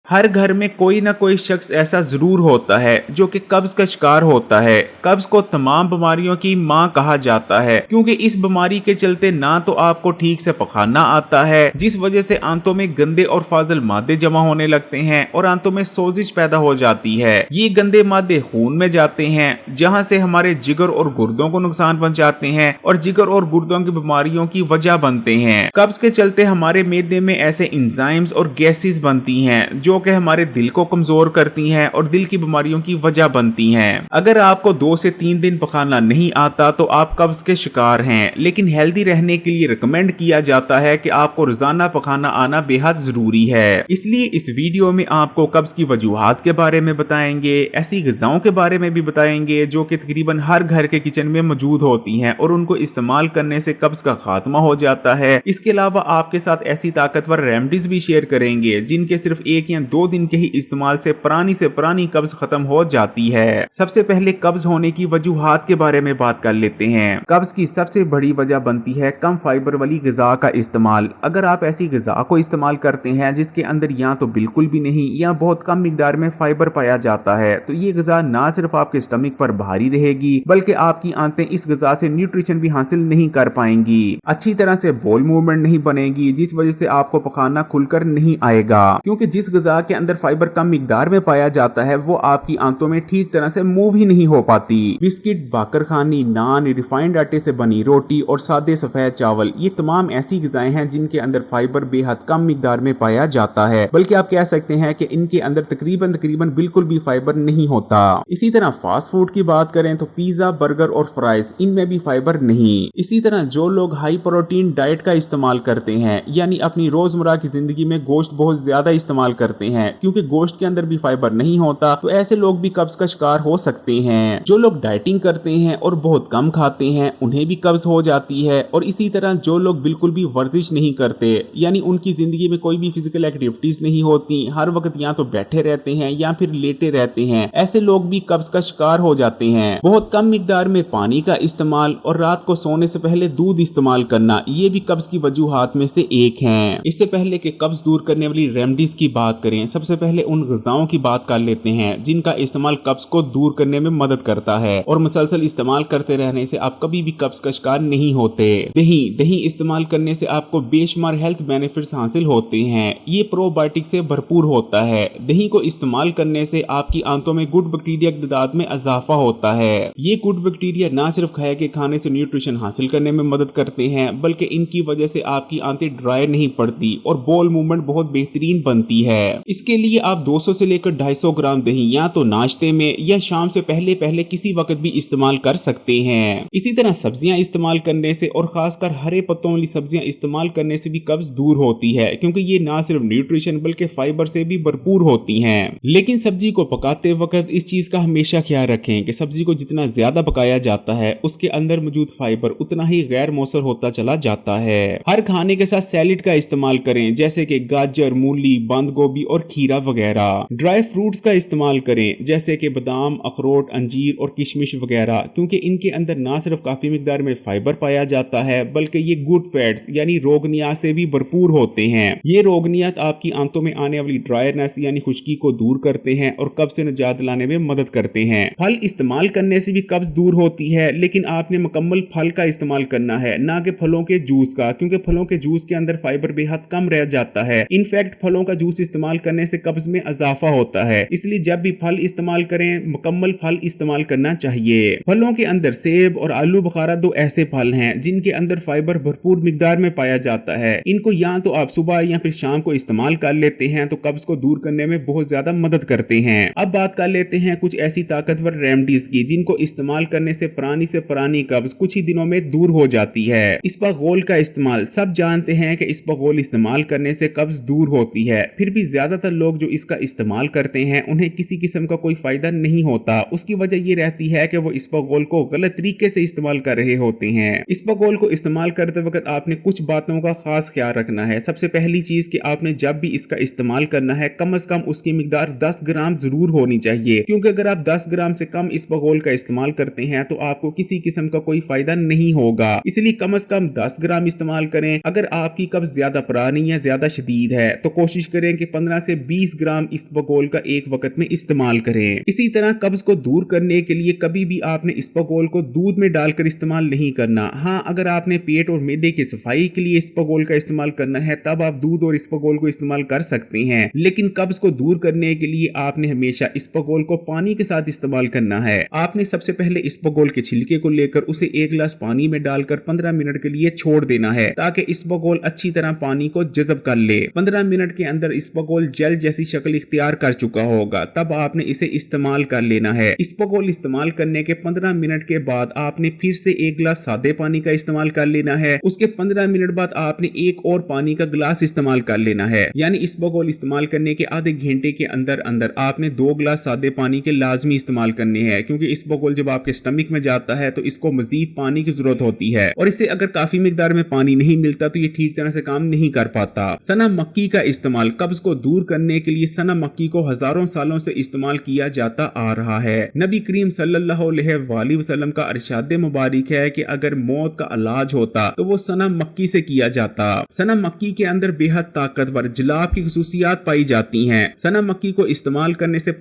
हर घर में कोई ना कोई शख्स ऐसा जरूर होता है जो कि कब्ज का शिकार होता है। कब्ज को तमाम बीमारियों की मां कहा जाता है क्योंकि इस बीमारी के चलते ना तो आपको ठीक से पखाना आता है, जिस वजह से आंतों में गंदे और फाजिल मादे जमा होने लगते हैं और आंतों में सोजिश पैदा हो जाती है। ये गंदे मादे खून में जाते हैं जहां से हमारे जिगर और गुर्दों को नुकसान पहुंचाते हैं और जिगर और गुर्दों की बीमारियों की वजह बनते हैं। कब्ज के चलते हमारे मैदे में ऐसे इंजाइम्स और गैसेस बनती हैं जो कि हमारे दिल को कमजोर करती हैं और दिल की बीमारियों की वजह बनती हैं। अगर आपको 2 से 3 दिन पखाना नहीं आता तो आप कब्ज के शिकार हैं, लेकिन हेल्दी रहने के लिए रिकमेंड किया जाता है कि आपको रोजाना पखाना आना बेहद जरूरी है। इसलिए इस वीडियो में आपको कब्ज की वजूहात के बारे में बताएंगे, ऐसी ग़िज़ाओं के बारे में भी बताएंगे जो कि तकरीबन हर घर के किचन में मौजूद होती हैं और उनको इस्तेमाल करने से कब्ज का खात्मा हो जाता है। इसके अलावा आपके साथ ऐसी ताकतवर रेमेडीज भी शेयर करेंगे जिनके सिर्फ 1 या 2 दिन के ही इस्तेमाल से पुरानी कब्ज खत्म हो जाती है। सबसे पहले कब्ज होने की वजूहात के बारे में बात कर लेते हैं। कब्ज की सबसे बड़ी वजह बनती है कम फाइबर वाली ग़िज़ा का इस्तेमाल। अगर आप ऐसी ग़िज़ा को इस्तेमाल करते हैं जिसके अंदर या तो बिल्कुल भी नहीं या बहुत कम मिकदार में फाइबर पाया जाता है, तो ये ग़िज़ा ना सिर्फ आपके स्टमक पर भारी रहेगी बल्कि आपकी आंतें इस ग़िज़ा से न्यूट्रिशन भी हासिल नहीं कर पाएंगी, अच्छी तरह से बोल मूवमेंट नहीं बनेगी, जिस वजह से आपको पखाना खुलकर नहीं आएगा क्योंकि जिस ग़िज़ा के अंदर फाइबर कम मिकदार में पाया जाता है वो आपकी आंतों में ठीक तरह से मूव ही नहीं हो पाती। बिस्किट, बाकरखानी, नान, रिफाइंड आटे से बनी रोटी और सादे सफेद चावल, ये तमाम ऐसी ग़िज़ाएं हैं जिनके अंदर फाइबर बेहद कम मिकदार में पाया जाता है, बल्कि आप कह सकते हैं कि इनके अंदर तकरीबन बिल्कुल भी फाइबर नहीं होता। इसी तरह फास्ट फूड की बात करें तो पिज्जा, बर्गर और फ्राइज, इनमें भी फाइबर नहीं। इसी तरह जो लोग हाई प्रोटीन डाइट का इस्तेमाल करते हैं यानी अपनी रोजमर्रा की जिंदगी में गोश्त बहुत ज्यादा इस्तेमाल करते हैं क्योंकि गोश्त के अंदर भी फाइबर नहीं होता, तो ऐसे लोग भी कब्ज का शिकार हो सकते हैं। जो लोग डाइटिंग करते हैं और बहुत कम खाते हैं उन्हें भी कब्ज हो जाती है। और इसी तरह जो लोग बिल्कुल भी वर्जिश नहीं करते यानी उनकी जिंदगी में कोई भी फिजिकल एक्टिविटीज नहीं होती, हर वक्त या तो बैठे रहते हैं या फिर लेटे रहते हैं, ऐसे लोग भी कब्ज का शिकार हो जाते हैं। बहुत कम मिकदार में पानी का इस्तेमाल और रात को सोने से पहले दूध इस्तेमाल करना, ये भी कब्ज की वजूहात में से एक है। इससे पहले कि कब्ज दूर करने वाली रेमेडीज की बात करें, सबसे पहले उन ग़िज़ाओं की बात कर लेते हैं जिनका इस्तेमाल कब्ज को दूर करने में मदद करता है और मुसलसल इस्तेमाल करते रहने से आप कभी भी कब्ज का शिकार नहीं होते। दही इस्तेमाल करने से आपको बेशुमार हेल्थ बेनिफिट्स हासिल होते हैं। ये प्रोबायोटिक से भरपूर होता है। दही को इस्तेमाल करने से आपकी आंतों में गुड बैक्टीरिया की तादाद में इजाफा होता है। ये गुड बैक्टीरिया ना सिर्फ खाए के खाने से न्यूट्रिशन हासिल करने में मदद करते हैं बल्कि इनकी वजह से आपकी आंतें ड्राई नहीं पड़ती और बॉल मूवमेंट बहुत बेहतरीन बनती है। इसके लिए आप 200 से लेकर 250 ग्राम दही या तो नाश्ते में या शाम से पहले किसी वक्त भी इस्तेमाल कर सकते हैं। इसी तरह सब्जियां इस्तेमाल करने से और खासकर हरे पत्तों वाली सब्जियां इस्तेमाल करने से भी कब्ज दूर होती है क्योंकि ये ना सिर्फ न्यूट्रिशन बल्कि फाइबर से भी भरपूर होती हैं। लेकिन सब्जी को पकाते वक्त इस चीज का हमेशा ख्याल रखें कि सब्जी को जितना ज्यादा पकाया जाता है उसके अंदर मौजूद फाइबर उतना ही गैर मौसर होता चला जाता है। हर खाने के साथ सैलेड का इस्तेमाल करें जैसे कि गाजर, मूली, बंद गोभी और खीरा वगैरह। ड्राई फ्रूट्स का इस्तेमाल करें जैसे कि बादाम, अखरोट, अंजीर और किशमिश वगैरह क्योंकि इनके अंदर ना सिर्फ काफी मिकदार में फाइबर पाया जाता है बल्कि ये गुड फैट्स यानी रोगनियत से भी भरपूर होते हैं। ये रोगनियत आपकी आंतों में आने वाली ड्रायनेस यानी खुश्की को दूर करते हैं और कब्ज से निजात दिलाने में मदद करते हैं। फल इस्तेमाल करने से भी कब्ज दूर होती है, लेकिन आपने मुकम्मल फल का इस्तेमाल करना है, ना कि फलों के जूस का, क्योंकि फलों के जूस के अंदर फाइबर बेहद कम रह जाता है। इनफैक्ट फलों का जूस इस्तेमाल करने से कब्ज में इजाफा होता है, इसलिए जब भी फल इस्तेमाल करें मुकम्मल फल इस्तेमाल करना चाहिए। फलों के अंदर सेब और आलू बुखारा दो ऐसे फल हैं जिनके अंदर फाइबर भरपूर मिकदार में पाया जाता है। इनको या तो आप सुबह या फिर शाम को इस्तेमाल कर लेते हैं तो कब्ज को दूर करने में बहुत ज्यादा मदद करते हैं। अब बात कर लेते हैं कुछ ऐसी ताकतवर रेमेडीज की जिनको इस्तेमाल करने से पुरानी कब्ज कुछ ही दिनों में दूर हो जाती है। इसबगोल का इस्तेमाल, सब जानते हैं कि इसबगोल इस्तेमाल करने से कब्ज दूर होती है, फिर भी ज्यादातर लोग जो इसका इस्तेमाल करते हैं उन्हें किसी किस्म का कोई फायदा नहीं होता। उसकी वजह ये रहती है कि वो इसबगोल को गलत तरीके से इस्तेमाल कर रहे होते हैं। इसबगोल को इस्तेमाल करते वक्त आपने कुछ बातों का खास ख्याल रखना है। सबसे पहली चीज कि आपने जब भी इसका इस्तेमाल करना है कम से कम उसकी मिकदार 10 ग्राम जरूर होनी चाहिए, क्योंकि अगर आप 10 ग्राम से कम इसबगोल का इस्तेमाल करते हैं तो आपको किसी किस्म का कोई फायदा नहीं होगा। इसलिए कम से कम 10 ग्राम इस्तेमाल करें। अगर आपकी कब्ज ज्यादा पुरानी या ज्यादा शदीद है तो कोशिश करें कि 15 15 से 20 ग्राम इसबगोल का एक वक्त में इस्तेमाल करें। इसी तरह कब्ज को दूर करने के लिए कभी भी आपने इसबगोल को दूध में डालकर इस्तेमाल नहीं करना। हाँ, अगर आपने पेट और मैदे की सफाई के लिए इसबगोल का इस्तेमाल करना है तब आप दूध और इसबगोल को इस्तेमाल कर सकते हैं, लेकिन कब्ज को दूर करने के लिए आपने हमेशा इसबगोल को पानी के साथ इस्तेमाल करना है। आपने सबसे पहले इसबगोल के छिलके को लेकर उसे 1 गिलास पानी में डालकर 15 मिनट के लिए छोड़ देना है ताकि इसबगोल अच्छी तरह पानी को जज़ब कर ले। 15 मिनट के अंदर इसबगोल जेल जैसी शक्ल इख्तियार कर चुका होगा, तब आपने इसे इस्तेमाल कर लेना है। इसबगोल इस्तेमाल करने के 15 मिनट के बाद आपने फिर से 1 गिलास सादे पानी का इस्तेमाल कर लेना है। उसके 15 मिनट बाद आपने एक और पानी का गिलास इस्तेमाल कर लेना है। यानी इसबगोल इस्तेमाल करने के आधे घंटे के अंदर अंदर आपने 2 गिलास सादे पानी के लाजमी इस्तेमाल करने हैं, क्योंकि इसबगोल जब आपके स्टमक में जाता है तो इसको मजीद पानी की जरूरत होती है और इससे अगर काफी मिकदार में पानी नहीं मिलता तो ये ठीक तरह से काम नहीं कर पाता। सना मक्की का इस्तेमाल कब्ज को दूर करने के लिए सना मक्की को हजारों सालों से इस्तेमाल किया जाता आ रहा है। नबी करीम सल्लल्लाहु अलैहि वसल्लम का इरशाद मुबारक है कि अगर मौत का इलाज होता तो वो सना मक्की से किया जाता। सना मक्की के अंदर बेहद ताकतवर जलाब की खुसूसियात पाई जाती हैं। सना मक्की को इस्तेमाल करने से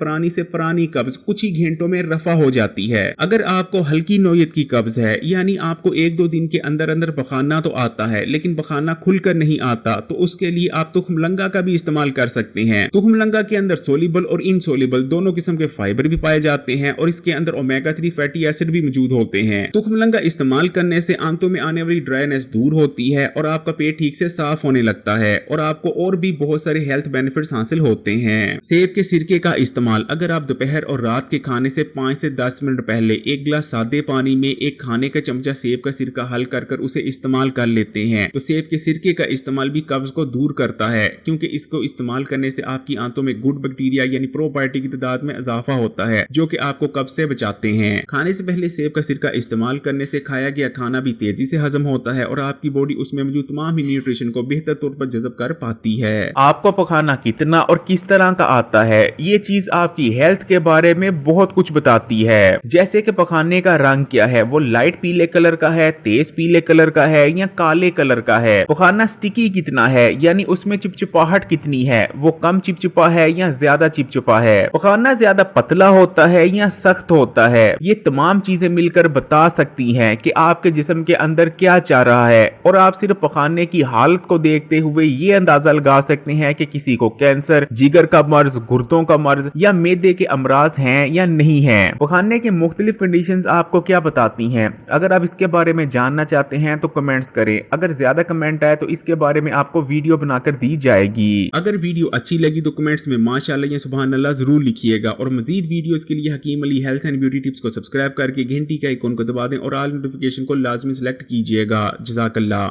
पुरानी कब्ज कुछ ही घंटों में रफा हो जाती है। अगर आपको हल्की नौयत की कब्ज है, यानी आपको 1-2 दिन के अंदर अंदर बखाना तो आता है लेकिन बखाना खुलकर नहीं आता, तो उसके लिए आप तुखमलंगा का भी इस्तेमाल कर सकते हैं। तुखमलंगा के अंदर सोलिबल और इनसोलिबल दोनों किस्म के फाइबर भी पाए जाते हैं और इसके अंदर ओमेगा 3 फैटी एसिड भी मौजूद होते हैं। तुखमलंगा इस्तेमाल करने से आंतों में आने वाली ड्राइनेस दूर होती है और आपका पेट ठीक से साफ होने लगता है और आपको और भी बहुत सारे हेल्थ बेनिफिट्स हासिल होते हैं। सेब के सिरके का इस्तेमाल अगर आप दोपहर और रात के खाने से 5 से 10 मिनट पहले 1 गिलास सादे पानी में 1 खाने का चमचा सेब का सिरका हल कर उसे इस्तेमाल कर लेते हैं तो सेब के सिरके का इस्तेमाल भी कब्ज को दूर करता है, क्योंकि इसको इस्तेमाल करने से आपकी आंतों में गुड बैक्टीरिया यानी प्रोबायोटिक की तादाद में इजाफा होता है जो कि आपको कब्ज से बचाते हैं। खाने से पहले सेब का सिरका इस्तेमाल करने से खाया गया खाना भी तेजी से हजम होता है और आपकी बॉडी उसमें मौजूद तमाम ही न्यूट्रिशन को बेहतर तौर पर जज़ब कर पाती है। आपको पकाना कितना और किस तरह का आता है, ये चीज आपकी हेल्थ के बारे में बहुत कुछ बताती है। जैसे कि पकाने का रंग क्या है, वो लाइट पीले कलर का है, तेज पीले कलर का है या काले कलर का है। पकाना स्टिकी कितना है, यानी उसमें चिपचिपाहट कितनी है, वो कम चिपचिपा है या ज्यादा चिपचिपा है। पकाना ज्यादा पतला होता है या सख्त होता है। ये तमाम चीजें मिलकर बता सकती हैं कि आपके जिस्म के अंदर क्या चाह रहा है और आप सिर्फ पकाने की हालत को देखते हुए ये अंदाजा लगा सकते हैं कि किसी को कैंसर, जिगर का मर्ज, गुर्दों का मर्ज या मैदे के अमराज हैं या नहीं हैं। पकाने के मुख्तलिफ कंडीशंस आपको क्या बताती हैं? अगर आप इसके बारे में जानना चाहते हैं तो कमेंट्स करें। अगर ज्यादा कमेंट आए तो इसके बारे में आपको वीडियो बनाकर दी जाएगी। अगर वीडियो अच्छी लगी तो कमेंट्स में माशाअल्लाह या सुभान अल्लाह जरूर लिखिएगा और मजीद वीडियोस के लिए Hakim Ali health and beauty tips को सब्सक्राइब करके घंटी के आइकॉन को दबा दें और ऑल नोटिफिकेशन को लाजमी सेलेक्ट कीजिएगा। जज़ाकल्लाह।